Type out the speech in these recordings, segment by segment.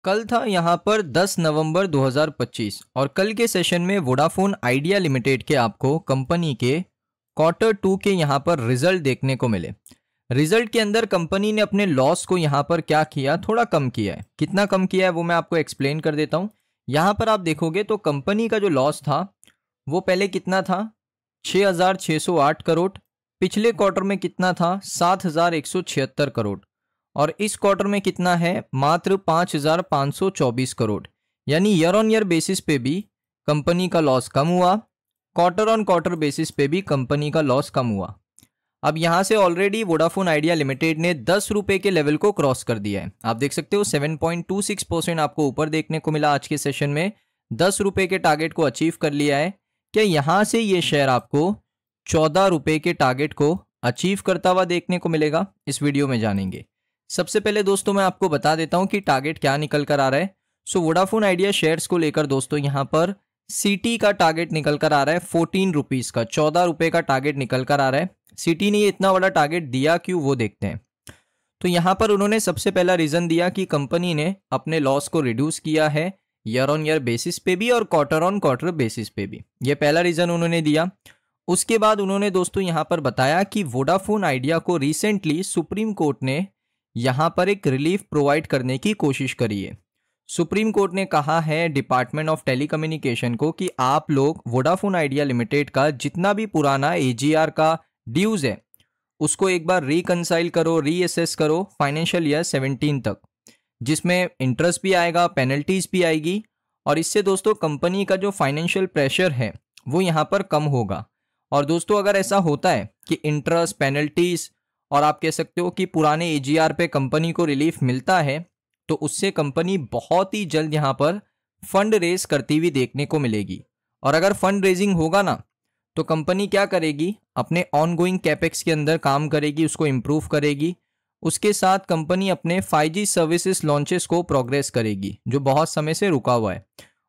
कल था यहाँ पर 10 नवंबर 2025 और कल के सेशन में वोडाफोन आइडिया लिमिटेड के आपको कंपनी के Q2 के यहाँ पर रिजल्ट देखने को मिले। रिजल्ट के अंदर कंपनी ने अपने लॉस को यहाँ पर क्या किया, थोड़ा कम किया है। कितना कम किया है वो मैं आपको एक्सप्लेन कर देता हूँ। यहाँ पर आप देखोगे तो कंपनी का जो लॉस था वो पहले कितना था, 6,608 करोड़। पिछले क्वार्टर में कितना था, 7,176 करोड़। और इस क्वार्टर में कितना है, मात्र 5,524 करोड़। यानी ईयर ऑन ईयर बेसिस पे भी कंपनी का लॉस कम हुआ, क्वार्टर ऑन क्वार्टर बेसिस पे भी कंपनी का लॉस कम हुआ। अब यहाँ से ऑलरेडी वोडाफोन आइडिया लिमिटेड ने 10 रुपये के लेवल को क्रॉस कर दिया है। आप देख सकते हो 7.26% आपको ऊपर देखने को मिला आज के सेशन में। 10 रुपये के टारगेट को अचीव कर लिया है। क्या यहाँ से ये शेयर आपको 14 रुपये के टारगेट को अचीव करता हुआ देखने को मिलेगा, इस वीडियो में जानेंगे। सबसे पहले दोस्तों मैं आपको बता देता हूं कि टारगेट क्या निकल कर आ रहा है। सो वोडाफोन आइडिया शेयर्स को लेकर दोस्तों यहां पर सिटी का टारगेट निकल कर आ रहा है 14 रुपीज़ का, 14 रुपये का टारगेट निकल कर आ रहा है। सिटी ने ये इतना बड़ा टारगेट दिया क्यों, वो देखते हैं। तो यहां पर उन्होंने सबसे पहला रीज़न दिया कि कंपनी ने अपने लॉस को रिड्यूस किया है ईयर ऑन ईयर बेसिस पे भी और क्वार्टर ऑन क्वार्टर बेसिस पे भी। ये पहला रीज़न उन्होंने दिया। उसके बाद उन्होंने दोस्तों यहाँ पर बताया कि वोडाफोन आइडिया को रिसेंटली सुप्रीम कोर्ट ने यहाँ पर एक रिलीफ प्रोवाइड करने की कोशिश करी है। सुप्रीम कोर्ट ने कहा है डिपार्टमेंट ऑफ टेलीकम्युनिकेशन को कि आप लोग वोडाफोन आइडिया लिमिटेड का जितना भी पुराना एजीआर का ड्यूज है उसको एक बार रिकंसाइल करो, रीअसेस करो फाइनेंशियल ईयर 17 तक, जिसमें इंटरेस्ट भी आएगा, पेनल्टीज भी आएगी। और इससे दोस्तों कंपनी का जो फाइनेंशियल प्रेशर है वो यहाँ पर कम होगा। और दोस्तों अगर ऐसा होता है कि इंटरेस्ट, पेनल्टीज और आप कह सकते हो कि पुराने एजीआर पे कंपनी को रिलीफ मिलता है तो उससे कंपनी बहुत ही जल्द यहाँ पर फंड रेज करती हुई देखने को मिलेगी। और अगर फंड रेजिंग होगा ना तो कंपनी क्या करेगी, अपने ऑनगोइंग कैपेक्स के अंदर काम करेगी, उसको इम्प्रूव करेगी। उसके साथ कंपनी अपने 5G सर्विसेज लॉन्चेस को प्रोग्रेस करेगी जो बहुत समय से रुका हुआ है।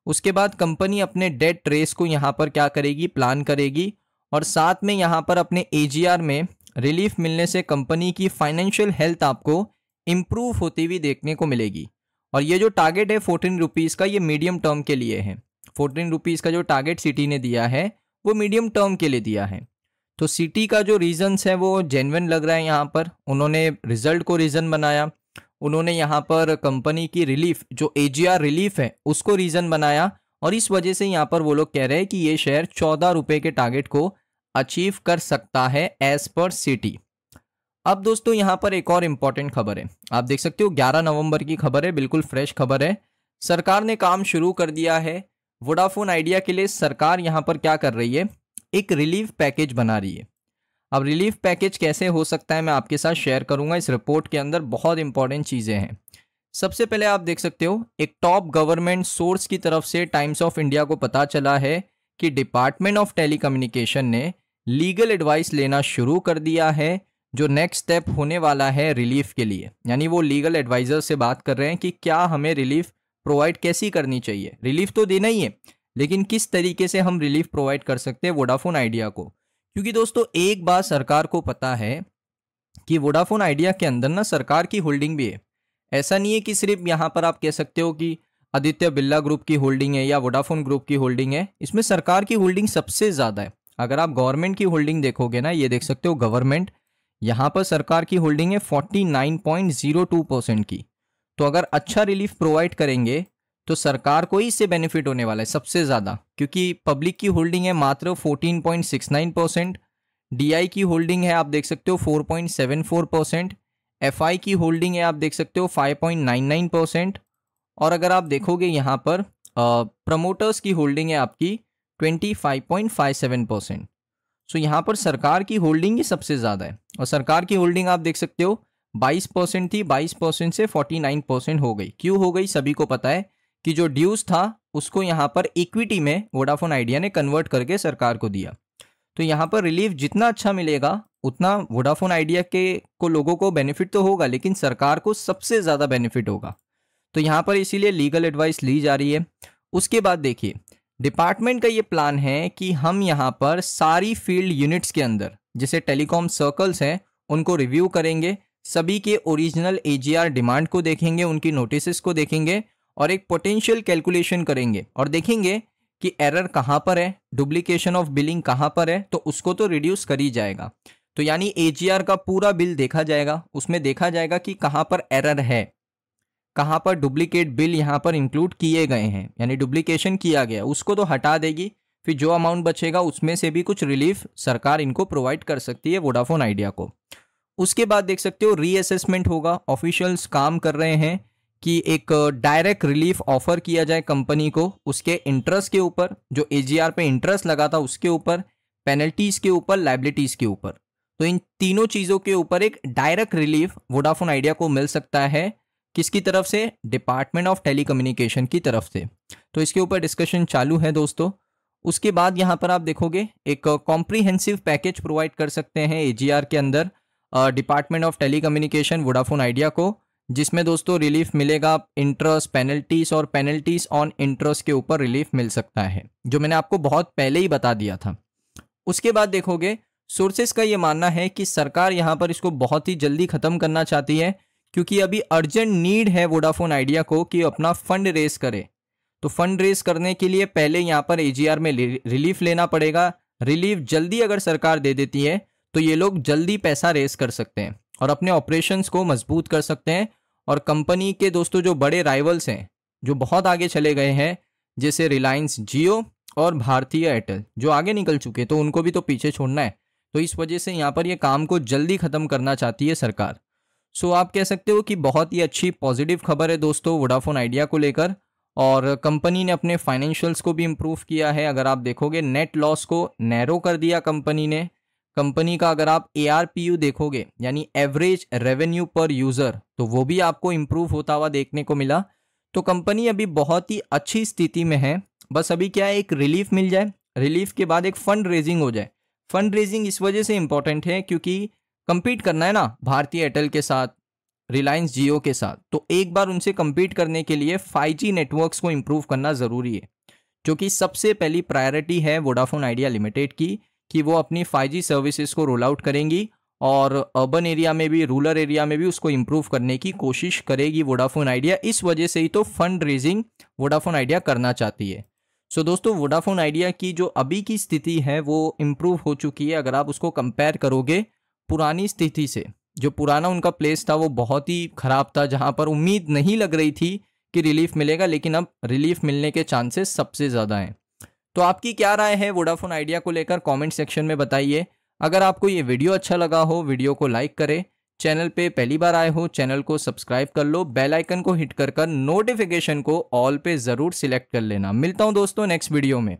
उसके बाद कंपनी अपने डेट रेस को यहाँ पर क्या करेगी, प्लान करेगी। और साथ में यहाँ पर अपने एजीआर में रिलीफ मिलने से कंपनी की फाइनेंशियल हेल्थ आपको इम्प्रूव होती हुई देखने को मिलेगी। और ये जो टारगेट है 14 रुपीज़ का, ये मीडियम टर्म के लिए है। 14 रुपीज़ का जो टारगेट सिटी ने दिया है वो मीडियम टर्म के लिए दिया है। तो सिटी का जो रीजंस है वो जेन्युइन लग रहा है। यहाँ पर उन्होंने रिजल्ट को रीज़न बनाया, उन्होंने यहाँ पर कंपनी की रिलीफ जो एजीआर रिलीफ है उसको रीज़न बनाया। और इस वजह से यहाँ पर वो लोग कह रहे हैं कि ये शेयर 14 रुपये के टारगेट को अचीव कर सकता है एज पर सिटी। अब दोस्तों यहाँ पर एक और इम्पॉर्टेंट खबर है, आप देख सकते हो 11 नवंबर की खबर है, बिल्कुल फ्रेश खबर है। सरकार ने काम शुरू कर दिया है वोडाफोन आइडिया के लिए। सरकार यहाँ पर क्या कर रही है, एक रिलीफ पैकेज बना रही है। अब रिलीफ पैकेज कैसे हो सकता है मैं आपके साथ शेयर करूंगा। इस रिपोर्ट के अंदर बहुत इंपॉर्टेंट चीज़ें हैं। सबसे पहले आप देख सकते हो एक टॉप गवर्नमेंट सोर्स की तरफ से टाइम्स ऑफ इंडिया को पता चला है कि डिपार्टमेंट ऑफ टेलीकम्युनिकेशन ने लीगल एडवाइस लेना शुरू कर दिया है जो नेक्स्ट स्टेप होने वाला है रिलीफ के लिए। यानी वो लीगल एडवाइज़र से बात कर रहे हैं कि क्या हमें रिलीफ प्रोवाइड कैसी करनी चाहिए। रिलीफ तो देना ही है लेकिन किस तरीके से हम रिलीफ प्रोवाइड कर सकते हैं वोडाफोन आइडिया को। क्योंकि दोस्तों एक बात सरकार को पता है कि वोडाफोन आइडिया के अंदर ना सरकार की होल्डिंग भी है। ऐसा नहीं है कि सिर्फ यहाँ पर आप कह सकते हो कि आदित्य बिरला ग्रुप की होल्डिंग है या वोडाफोन ग्रुप की होल्डिंग है। इसमें सरकार की होल्डिंग सबसे ज़्यादा है। अगर आप गवर्नमेंट की होल्डिंग देखोगे ना, ये देख सकते हो गवर्नमेंट, यहाँ पर सरकार की होल्डिंग है 49.02% की। तो अगर अच्छा रिलीफ प्रोवाइड करेंगे तो सरकार को ही इससे बेनिफिट होने वाला है सबसे ज़्यादा, क्योंकि पब्लिक की होल्डिंग है मात्र 14.69%। डीआई की होल्डिंग है आप देख सकते हो 4.74%। एफआई की होल्डिंग है आप देख सकते हो 5.99%। और अगर आप देखोगे यहाँ पर प्रमोटर्स की होल्डिंग है आपकी 25.57%। सो यहाँ पर सरकार की होल्डिंग ही सबसे ज़्यादा है। और सरकार की होल्डिंग आप देख सकते हो 22% थी, 22% से 49% हो गई। क्यों हो गई, सभी को पता है कि जो ड्यूज था उसको यहाँ पर इक्विटी में वोडाफोन आइडिया ने कन्वर्ट करके सरकार को दिया। तो यहाँ पर रिलीफ जितना अच्छा मिलेगा उतना वोडाफोन आइडिया के को लोगों को बेनिफिट तो होगा, लेकिन सरकार को सबसे ज़्यादा बेनिफिट होगा। तो यहाँ पर इसीलिए लीगल एडवाइस ली जा रही है। उसके बाद देखिए डिपार्टमेंट का ये प्लान है कि हम यहाँ पर सारी फील्ड यूनिट्स के अंदर जैसे टेलीकॉम सर्कल्स हैं उनको रिव्यू करेंगे, सभी के ओरिजिनल एजीआर डिमांड को देखेंगे, उनकी नोटिसेस को देखेंगे और एक पोटेंशियल कैलकुलेशन करेंगे और देखेंगे कि एरर कहाँ पर है, डुप्लीकेशन ऑफ बिलिंग कहाँ पर है, तो उसको तो रिड्यूस कर ही जाएगा। तो यानी एजीआर का पूरा बिल देखा जाएगा, उसमें देखा जाएगा कि कहाँ पर एरर है, कहाँ पर डुप्लीकेट बिल यहाँ पर इंक्लूड किए गए हैं, यानी डुप्लीकेशन किया गया, उसको तो हटा देगी। फिर जो अमाउंट बचेगा उसमें से भी कुछ रिलीफ सरकार इनको प्रोवाइड कर सकती है, वोडाफोन आइडिया को। उसके बाद देख सकते हो रीअसेसमेंट होगा। ऑफिशियल्स काम कर रहे हैं कि एक डायरेक्ट रिलीफ ऑफर किया जाए कंपनी को, उसके इंटरेस्ट के ऊपर, जो एजीआर पे इंटरेस्ट लगा था उसके ऊपर, पेनल्टीज के ऊपर, लाइबिलिटीज के ऊपर। तो इन तीनों चीज़ों के ऊपर एक डायरेक्ट रिलीफ वोडाफोन आइडिया को मिल सकता है। किसकी तरफ से? डिपार्टमेंट ऑफ टेलीकम्युनिकेशन की तरफ से। तो इसके ऊपर डिस्कशन चालू है दोस्तों। उसके बाद यहाँ पर आप देखोगे एक कॉम्प्रिहेंसिव पैकेज प्रोवाइड कर सकते हैं एजीआर के अंदर department of telecommunication Vodafone idea को, जिसमें दोस्तों रिलीफ मिलेगा इंटरेस्ट, पेनल्टीज और पेनल्टीज ऑन इंटरेस्ट के ऊपर रिलीफ मिल सकता है, जो मैंने आपको बहुत पहले ही बता दिया था। उसके बाद देखोगे सोर्सेस का ये मानना है कि सरकार यहाँ पर इसको बहुत ही जल्दी खत्म करना चाहती है, क्योंकि अभी अर्जेंट नीड है वोडाफोन आइडिया को कि अपना फंड रेस करे। तो फंड रेस करने के लिए पहले यहाँ पर एजीआर में रिलीफ लेना पड़ेगा। रिलीफ जल्दी अगर सरकार दे देती है तो ये लोग जल्दी पैसा रेस कर सकते हैं और अपने ऑपरेशंस को मजबूत कर सकते हैं। और कंपनी के दोस्तों जो बड़े राइवल्स हैं, जो बहुत आगे चले गए हैं, जैसे रिलायंस जियो और भारतीय एयरटेल, जो आगे निकल चुके, तो उनको भी तो पीछे छोड़ना है। तो इस वजह से यहाँ पर ये काम को जल्दी खत्म करना चाहती है सरकार। सो आप कह सकते हो कि बहुत ही अच्छी पॉजिटिव खबर है दोस्तों वोडाफोन आइडिया को लेकर। और कंपनी ने अपने फाइनेंशियल्स को भी इम्प्रूव किया है। अगर आप देखोगे नेट लॉस को नैरो कर दिया कंपनी ने। कंपनी का अगर आप ARPU देखोगे, यानी एवरेज रेवेन्यू पर यूज़र, तो वो भी आपको इम्प्रूव होता हुआ देखने को मिला। तो कंपनी अभी बहुत ही अच्छी स्थिति में है। बस अभी क्या है, एक रिलीफ मिल जाए, रिलीफ के बाद एक फंड रेजिंग हो जाए। फंड रेजिंग इस वजह से इंपॉर्टेंट है क्योंकि कंपीट करना है ना भारतीय एयरटेल के साथ, रिलायंस जियो के साथ। तो एक बार उनसे कंपीट करने के लिए 5G नेटवर्क्स को इंप्रूव करना ज़रूरी है, जो कि सबसे पहली प्रायोरिटी है वोडाफोन आइडिया लिमिटेड की, कि वो अपनी 5G सर्विसेज को रोल आउट करेंगी और अर्बन एरिया में भी, रूरल एरिया में भी उसको इंप्रूव करने की कोशिश करेगी वोडाफोन आइडिया। इस वजह से ही तो फंड रेजिंग वोडाफोन आइडिया करना चाहती है। सो दोस्तों वोडाफोन आइडिया की जो अभी की स्थिति है वो इम्प्रूव हो चुकी है। अगर आप उसको कंपेयर करोगे पुरानी स्थिति से, जो पुराना उनका प्लेस था वो बहुत ही ख़राब था, जहाँ पर उम्मीद नहीं लग रही थी कि रिलीफ मिलेगा, लेकिन अब रिलीफ मिलने के चांसेस सबसे ज़्यादा हैं। तो आपकी क्या राय है वोडाफोन आइडिया को लेकर, कमेंट सेक्शन में बताइए। अगर आपको ये वीडियो अच्छा लगा हो, वीडियो को लाइक करें। चैनल पे पहली बार आए हो, चैनल को सब्सक्राइब कर लो, बेल आइकन को हिट कर नोटिफिकेशन को ऑल पे ज़रूर सिलेक्ट कर लेना। मिलता हूँ दोस्तों नेक्स्ट वीडियो में।